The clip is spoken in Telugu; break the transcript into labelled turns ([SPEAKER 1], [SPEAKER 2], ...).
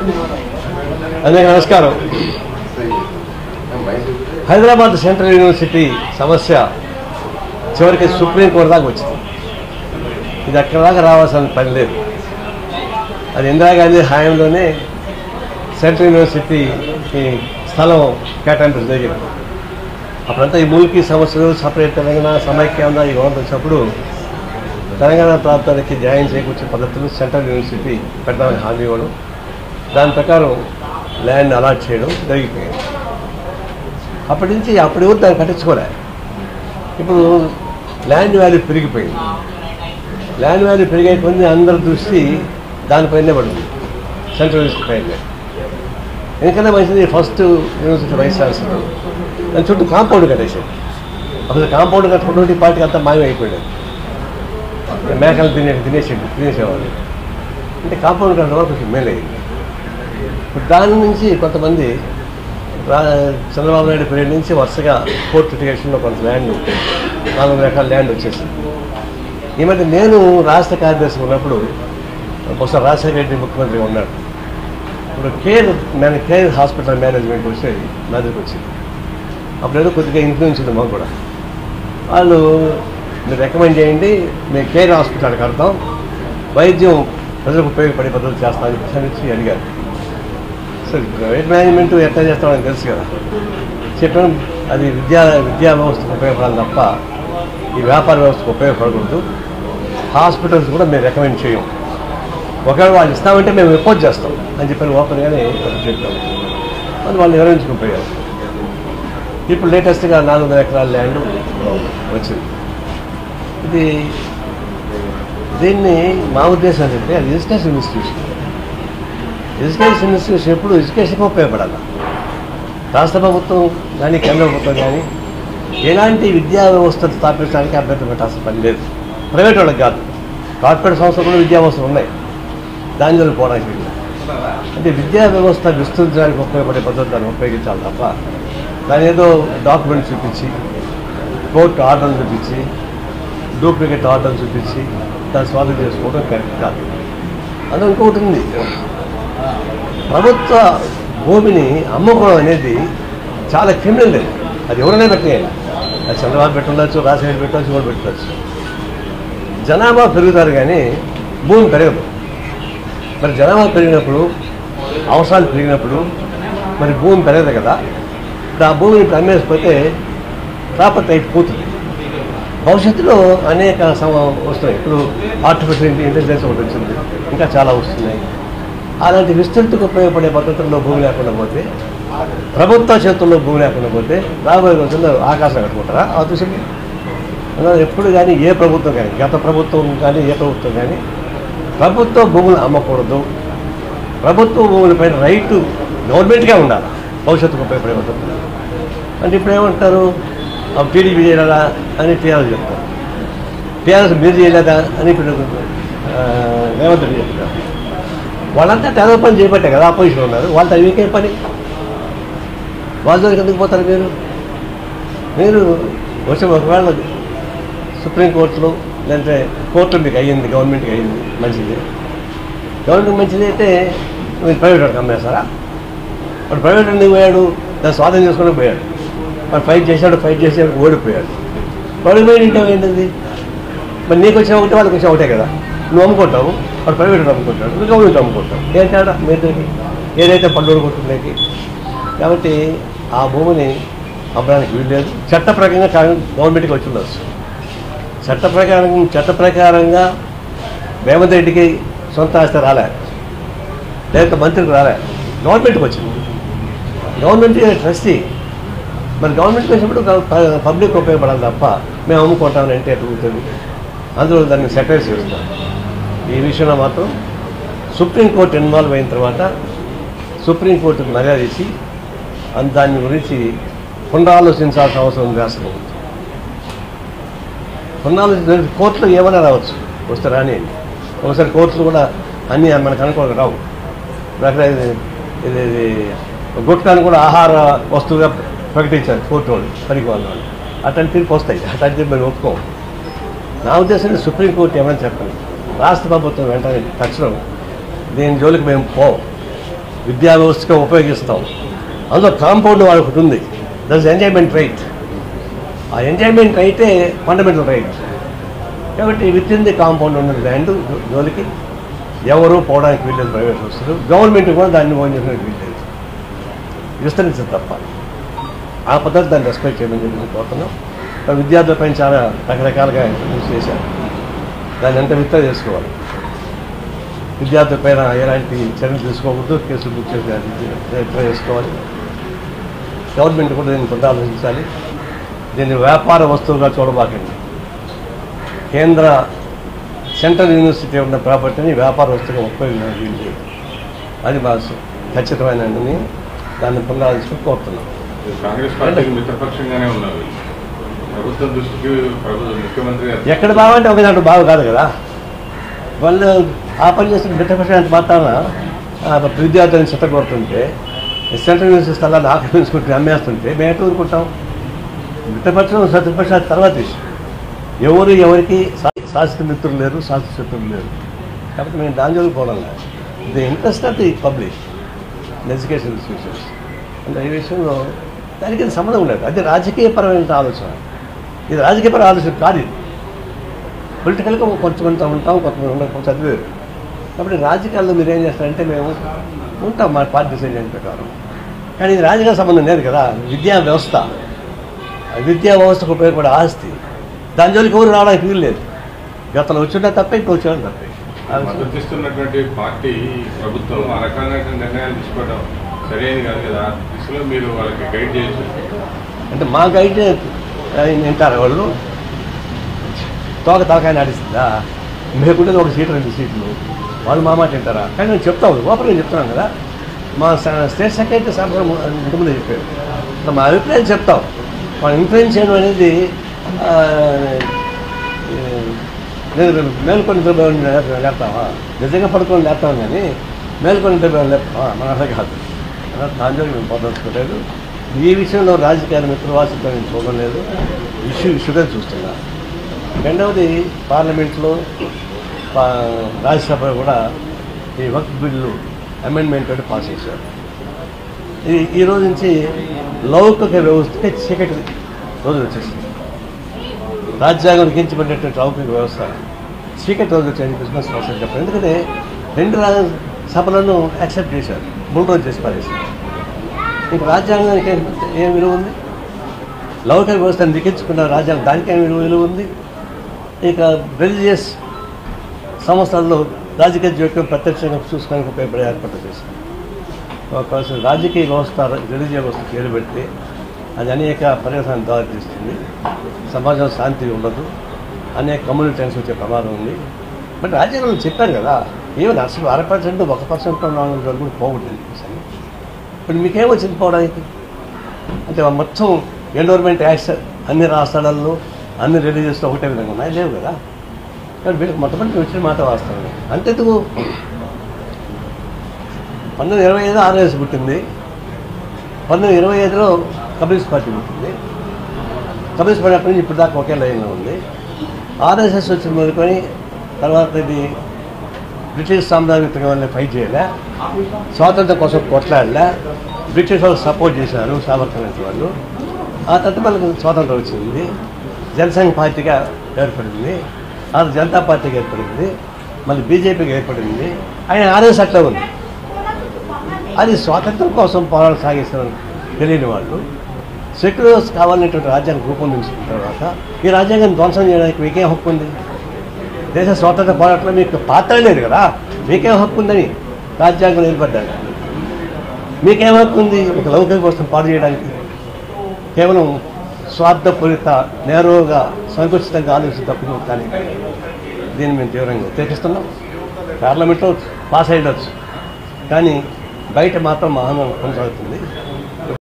[SPEAKER 1] అందరికీ నమస్కారం. హైదరాబాద్ సెంట్రల్ యూనివర్సిటీ సమస్య చివరికి సుప్రీంకోర్టు దాకా వచ్చింది. ఇది అక్కడ దాకా రావాల్సిన పని లేదు. అది ఇందిరాగాంధీ హయాంలోనే సెంట్రల్ యూనివర్సిటీకి స్థలం కేటాయింపు జరిగింది. అప్పుడంతా ఈ మూలికి సమస్యలు సపరేట్ తెలంగాణ సమైక్యంగా ఈ గవర్నమెంట్ వచ్చినప్పుడు తెలంగాణ ప్రాంతానికి జాయిన్ చేకూర్చే పద్ధతులు సెంట్రల్ యూనివర్సిటీ పెడతామని హామీ ఇవ్వడం, దాని ప్రకారం ల్యాండ్ అలాట్ చేయడం జరిగిపోయింది. అప్పటి నుంచి అప్పుడు దాన్ని కట్టించుకోలే. ఇప్పుడు ల్యాండ్ వాల్యూ పెరిగిపోయింది. ల్యాండ్ వాల్యూ పెరిగే కొద్ది అందరి దృష్టి దానిపైనే పడుతుంది, సెంట్రల్ యూనివర్సిటీ పైనే. ఎందుకంటే మంచిది ఫస్ట్ యూనివర్సిటీ వైస్ ఛాన్సలర్ దాని చుట్టూ కాంపౌండ్ కట్టేసాడు. అసలు కాంపౌండ్ కట్టుకున్నటువంటి పార్టీకి అంతా మాయమైపోయాడు. మేకలు తినేసేవాళ్ళు. అంటే కాంపౌండ్ కట్టడం వల్ల కొంచెం మేలయ్యింది. ఇప్పుడు దాని నుంచి కొంతమంది చంద్రబాబు నాయుడు పీరియడ్ నుంచి వరుసగా కోర్టు లిటిగేషన్లో కొంత ల్యాండ్ 4 ఎకరాల ల్యాండ్ వచ్చేసింది. ఈ మధ్య నేను రాష్ట్ర కార్యదర్శి ఉన్నప్పుడు ఒకసారి రాజశేఖర రెడ్డి ముఖ్యమంత్రిగా ఉన్నాడు. ఇప్పుడు కేర్ హాస్పిటల్ మేనేజ్మెంట్ వచ్చేది నా దగ్గరికి వచ్చింది. అప్పుడు ఏదో కొద్దిగా ఇన్ఫ్లుయెన్స్ ఉంది మాకు కూడా. వాళ్ళు మీరు రికమెండ్ చేయండి, మేము కేర్ హాస్పిటల్ కడతాం, వైద్యం ప్రజలకు ఉపయోగపడే పద్ధతులు చేస్తామని ప్రశ్నించి అడిగారు. సరే ప్రైవేట్ మేనేజ్మెంట్ ఎట్లా చేస్తామని తెలుసు కదా. చెప్పాం అది విద్యా వ్యవస్థకు ఉపయోగపడాలి తప్ప ఈ వ్యాపార వ్యవస్థకు ఉపయోగపడకూడదు. హాస్పిటల్స్ కూడా మేము రికమెండ్ చేయం, ఒకవేళ వాళ్ళు ఇస్తామంటే మేము రిపోర్ట్ చేస్తాం అని చెప్పి ఓపెన్గానే చెప్పాము. అది వాళ్ళు నిర్వహించుకుపోయారు. ఇప్పుడు లేటెస్ట్గా 400 ఎకరాల ల్యాండ్ వచ్చింది. దీన్ని మా ఉద్దేశం ఏంటంటే అది ఎడ్యుకేషన్ ఇన్స్టిట్యూషన్. ఎడ్యుకేషన్ ఇన్స్టిట్యూషన్ ఎప్పుడు ఎడ్యుకేషన్కి ఉపయోగపడాలి. రాష్ట్ర ప్రభుత్వం కానీ కేంద్ర ప్రభుత్వం కానీ ఎలాంటి విద్యా వ్యవస్థను స్థాపించడానికి అభ్యర్థి పెట్టాల్సిన పని లేదు. ప్రైవేట్ వాళ్ళకి కాదు, కార్పొరేట్ సంస్థలు కూడా విద్యా వ్యవస్థలు ఉన్నాయి, దాని పోవడానికి లేదు. అంటే విద్యా వ్యవస్థ విస్తరించడానికి ఉపయోగపడే పద్ధతులను ఉపయోగించాలి తప్ప దాని ఏదో డాక్యుమెంట్ చూపించి కోర్టు ఆర్డర్లు చూపించి డూప్లికేట్ ఆర్డర్లు చూపించి దాన్ని స్వాధీనం చేసుకోవడం కరెక్ట్ కాదు. అది ఇంకొకటి ఉంది, ప్రభుత్వ భూమిని అమ్ముకోవడం అనేది చాలా క్రిమినల్. అది ఎవరైనా పెట్టేయాలి. అది చంద్రబాబు పెట్టుండొచ్చు, రాజశేఖర్ పెట్టవచ్చు, కూడా పెట్టవచ్చు. జనాభా పెరుగుతారు కానీ భూమి పెరగదు. మరి జనాభా పెరిగినప్పుడు అవసరాలు పెరిగినప్పుడు మరి భూమి పెరగదు కదా. ఇప్పుడు ఆ భూమిని ఇప్పుడు అమ్మేసిపోతే ప్రాపర్టీ రైట్ పోతుంది. భవిష్యత్తులో అనేక వస్తున్నాయి. ఇప్పుడు ఆర్టిఫిషియల్ ఇంటెలిజెన్స్ ఒకటి వచ్చింది, ఇంకా చాలా వస్తున్నాయి. అలాంటి విస్తృతికి ఉపయోగపడే పద్ధతుల్లో భూమి లేకుండా పోతే, ప్రభుత్వ చేతుల్లో భూమి లేకుండా పోతే రాబోయే రోజుల్లో ఆకాశం కట్టుకుంటారా ఆ దృష్టికి? ఎప్పుడు కానీ ఏ ప్రభుత్వం కానీ, గత ప్రభుత్వం కానీ ఏ ప్రభుత్వం కానీ ప్రభుత్వ భూములు అమ్మకూడదు. ప్రభుత్వ భూములపైన రైటు గవర్నమెంట్గా ఉండాలి భవిష్యత్తుకు ఉపయోగపడే పద్ధతులు. అంటే ఇప్పుడు ఏమంటారు, టీడీపీ చేయలేదా అని టీఆర్ఎస్ చెప్తారు, టీఆర్ఎస్ మీరు చేయలేదా అని ఇప్పుడు రేవంత్ రెడ్డి చెప్తారు. వాళ్ళంతా తెలవ పని చేయబట్టే కదా అపోజిషన్ ఉన్నారు. వాళ్ళతో మీకేం పని? వాళ్ళతో ఎందుకు పోతారు మీరు వచ్చి ఒకవేళ సుప్రీంకోర్టులో లేదంటే కోర్టులో మీకు అయ్యింది, గవర్నమెంట్కి అయ్యింది, మంచిది. గవర్నమెంట్ మంచిది అయితే మీరు ప్రైవేట్ వాడికి అమ్మేస్తారా? వాడు ప్రైవేట్ వాడికి పోయాడు, దాన్ని స్వాధీనం చేసుకుని పోయాడు. వాడు ఫైట్ చేసాడు ఓడిపోయాడు. వాడికి పోయి ఇంటే ఏంటది? మరి నీకు వచ్చిన ఒకటి వాళ్ళకి వచ్చిన ఒకటే కదా. నువ్వు అమ్ముకుంటావు, వాడు ప్రైవేట్ అమ్ముకుంటాడు, నువ్వు గవర్నమెంట్ అమ్ముకుంటావు. ఏం తేడా మీరు ఏదైతే పన్నులు కొట్టుకునేది? కాబట్టి ఆ భూమిని అమ్మడానికి వీలు లేదు. చట్ట ప్రకారంగా గవర్నమెంట్కి వచ్చి ఉండవచ్చు. చట్ట ప్రకారంగా రేవంత్ రెడ్డికి సొంత ఆస్తి రాలే, లేకపోతే మంత్రికి రాలే, గవర్నమెంట్కి వచ్చింది. Government trustee. మరి గవర్నమెంట్కి వచ్చినప్పుడు పబ్లిక్ ఉపయోగపడాలి తప్ప మేము అమ్ముకుంటామని అంటే ఎట్లుంటుంది? అందులో దాన్ని సెటిల్ చేస్తాం. ఈ విషయంలో మాత్రం సుప్రీంకోర్టు ఇన్వాల్వ్ అయిన తర్వాత సుప్రీంకోర్టుకు మర్యాద ఇచ్చి దాని గురించి పునరాలోచించాల్సిన అవసరం ఉంది. రాష్ట్ర ప్రభుత్వం పునరాలోచన కోర్టులో ఏమైనా రావచ్చు, వస్తే రానియండి. ఒకసారి కోర్టులు కూడా అన్నీ మనకు అనుకోవడం రావు. అక్కడ ఇది గుట్కాను కూడా ఆహార వస్తువుగా ప్రకటించారు కోర్టు వాళ్ళు, పనికి వాళ్ళు. అట్లాంటి తీర్పు వస్తాయి, అట్లాంటి తీర్పు మేము ఒప్పుకోము. నా ఉద్దేశంలో సుప్రీంకోర్టు ఏమైనా చెప్పండి, రాష్ట్ర ప్రభుత్వం వెంటనే తక్షణం దీని జోలికి మేము పోం. విద్యా వ్యవస్థగా ఉపయోగిస్తాం. అందులో కాంపౌండ్ వాళ్ళకి ఒకటి ఉంది, దట్స్ ఎంజాయ్మెంట్ రైట్. ఆ ఎంజాయ్మెంట్ రైటే ఫండమెంటల్ రైట్. కాబట్టి విత్ ఇన్ ది కాంపౌండ్ ఉన్న ల్యాండ్ జోలికి ఎవరు పోవడానికి వీల్లేదు. ప్రైవేట్ వస్తారు, గవర్నమెంట్ కూడా దాన్ని ఓన్ చేయడానికి వీల్లేదు, విస్తరించదు తప్ప. ఆ పద్ధతి దాన్ని రెస్పెక్ట్ చేయమని చెప్పి కోరుతున్నాం. విద్యార్థులపైన చాలా రకరకాలుగా ఇంట్రడ్యూస్ చేశారు, దాన్ని ఎంత విత్త చేసుకోవాలి. విద్యార్థులపైన ఎలాంటి చర్యలు తీసుకోకూడదు, కేసులు బుక్ చేసి విత్త చేసుకోవాలి. గవర్నమెంట్ కూడా దీన్ని పునరాలోచించాలి. దీన్ని వ్యాపార వస్తువుగా చూడబాకండి. కేంద్ర సెంట్రల్ యూనివర్సిటీ ఉన్న ప్రాపర్టీని వ్యాపార వస్తువుగా ఉపయోగించాలి. అది మా ఖచ్చితమైన నిర్ణయం. దాన్ని పునరాలోచించుకుని కోరుతున్నాం.
[SPEAKER 2] కాంగ్రెస్ పార్టీ మిత్రపక్షంగానే ఉన్నారు. ప్రభుత్వం దృష్టికి ముఖ్యమంత్రి
[SPEAKER 1] ఎక్కడ బాగుంటే ఒక దాంట్లో బాగు కాదు కదా. వాళ్ళు ఆ పని చేస్తున్న మిత్రపక్షానికి మాత్రాన విద్యార్థులను చిత్తగొడుతుంటే, సెంట్రల్ యూనివర్సిటీ స్థలాన్ని ఆక్రమించుకుంటే అమ్మేస్తుంటే మేము ఎట్లా ఊరుకుంటాం? మిత్రపక్షం శత్రుపక్షాలు తర్వాత ఎవరు ఎవరికి శాశ్వత మిత్రులు లేరు, శాశ్వత శత్రులు లేరు. కాబట్టి మేము దాని జోలికి పోవడం లేదు. The interest of the public education institutions అంటే ఈ విషయంలో దానికి సంబంధం ఉండదు. అది రాజకీయపరమైన ఆలోచన. ఇది రాజకీయపరమైన ఆలోచన కాదు. ఇది పొలిటికల్గా కొంతమంది ఉంటాం, కొంతమంది ఉండకపోతే చదివేరు. కాబట్టి రాజకీయాల్లో మీరు ఏం చేస్తారంటే మేము ఉంటాం మా పార్టీ డిసిజన్ ప్రకారం. కానీ ఇది రాజకీయ సంబంధం లేదు కదా. విద్యా వ్యవస్థకు ఉపయోగపడే ఆస్తి, దాని జోలికి ఎవరు రావడానికి వీలు లేదు. గతంలో వచ్చినా తప్పే, ఇంకో వచ్చేవాళ్ళు తప్పే.
[SPEAKER 2] మద్దతిస్తున్నటువంటి పార్టీ ప్రభుత్వం ఆ రకమైన నిర్ణయాలు తీసుకోవడం సరైనది కాదు కదా. దిశలో మీరు వాళ్ళకి గైడ్ చేయొచ్చు.
[SPEAKER 1] అంటే మా గైడ్ వింటారు వాళ్ళు, తోక తలకాయ నడుస్తుందా? మేకుంటే ఒక సీటు 2 సీట్లు, వాళ్ళు మా మాట వింటారా? కానీ నేను చెప్తాను, ఓపెన్గా చెప్తున్నాను కదా. మా స్టేట్ సెక్రటరీ సార్ ఇంతకుముందే చెప్పారు. మా అభిప్రాయం చెప్తాం. వాళ్ళు ఇన్ఫ్లుయెన్స్ చేయడం అనేది మేల్కొని లేపుతామా? నిజంగా పడుకొని లేపుతాం, కానీ మేల్కొని లేపుతామా? మన అర్థం కాదు. దాని జోలికి మేము పొందలుచుకోలేదు. ఈ విషయంలో రాజకీయాల మిత్రవాసితో నేను చూడడం లేదు. ఇష్యూగా చూస్తున్నా. రెండవది, పార్లమెంట్లో రాజ్యసభలో కూడా ఈ వక్ఫ్ బిల్లు అమెండ్మెంట్ తోటి పాస్ చేశారు. ఈ రోజు నుంచి లౌకిక వ్యవస్థకి చీకటి రోజులు వచ్చేసింది. రాజ్యాంగం లిఖించబడినటువంటి లౌకిక వ్యవస్థ చీకటి రోజు వచ్చాయని బిజినెస్ అవసరం చెప్పారు. ఎందుకంటే 2 సభలను యాక్సెప్ట్ చేశారు, 3 రోజులు చేసి పారేశారు. ఇంక రాజ్యాంగానికి ఏం విలువ ఉంది? లౌకిక వ్యవస్థను లిఖించుకున్న రాజ్యాంగం దానికి ఏం విలువ ఉంది? ఇక రిలీజియస్ సంస్థల్లో రాజకీయ జోక్యం ప్రత్యక్షంగా చూసుకోవడానికి ఉపయోగపడే ఏర్పాటు చేశారు. ఒక రాజకీయ వ్యవస్థ రిలీజియస్ వ్యవస్థ పేరు పెడితే అది అనేక పర్యవసాన్ని దారితీస్తుంది. సమాజం శాంతి ఉండదు, అనేక కమ్యూనిటీ టెన్స్ వచ్చే ప్రమాదం ఉంది. బట్ రాజ్యాంగంలో చెప్పారు కదా, ఏమన్నా అసలు 1% 1% ఉన్న కూడా పోగొట్టింది. ఇప్పుడు మీకేం వచ్చింది పోవడానికి? అంటే మొత్తం ఎన్విరాన్మెంట్ యాక్ట్స్ అన్ని రాష్ట్రాలలో అన్ని రిలీజియస్లో ఒకటే విధంగా ఉన్నాయి, లేవు కదా. కానీ వీళ్ళకి మొట్టమొదటి వచ్చిన మాట వాస్తవం. అంతెందుకు 1925 ఆర్ఎస్ పుట్టింది, 1925లో కమ్యూనిస్ట్ పార్టీ పుట్టింది. కమ్యూనిస్ట్ పార్టీ అప్పటి నుంచి ఇప్పుడు దాకా ఒకే లైన్లో ఉంది. ఆర్ఎస్ఎస్ వచ్చిన మొదలుకొని తర్వాత ఇది బ్రిటిష్ సామ్రాజ్యత్వం వల్ల ఫైట్ చేయలే, స్వాతంత్రం కోసం కొట్లాడలే, బ్రిటిష్ వాళ్ళు సపోర్ట్ చేశారు సావర్కర్ వాళ్ళు. ఆ తర్వాత మనకు స్వాతంత్రం వచ్చింది, జనసంఘ్ పార్టీగా ఏర్పడింది, ఆ జనతా పార్టీకి ఏర్పడింది, మళ్ళీ బీజేపీకి ఏర్పడింది. ఆయన ఆర్ఎస్ అట్లా ఉంది. అది స్వాతంత్రం కోసం పోరాటం సాగిస్తున్న తెలియని వాళ్ళు సెక్యులర్స్ కావాలనేటువంటి రాజ్యాంగం రూపొందించుకున్న తర్వాత ఈ రాజ్యాంగాన్ని ధ్వంసం చేయడానికి మీకేం హక్కు ఉంది? దేశ స్వాతంత్ర పోరాటంలో మీకు పాత్ర లేదు కదా, మీకేం హక్కు ఉందని రాజ్యాంగం ఏర్పడ్డారు. మీకేం హక్కు ఉంది ఒక లౌకిక కోసం పాడు చేయడానికి? కేవలం స్వార్థపూరిత నేరుగా సంకుచితంగా ఆలోచించి తప్పింది. కానీ దీన్ని మేము తీవ్రంగా వ్యతిరేకిస్తున్నాం. పార్లమెంట్లో పాస్ అయ్యవచ్చు, కానీ బయట మాత్రం మహానం కొనసాగుతుంది.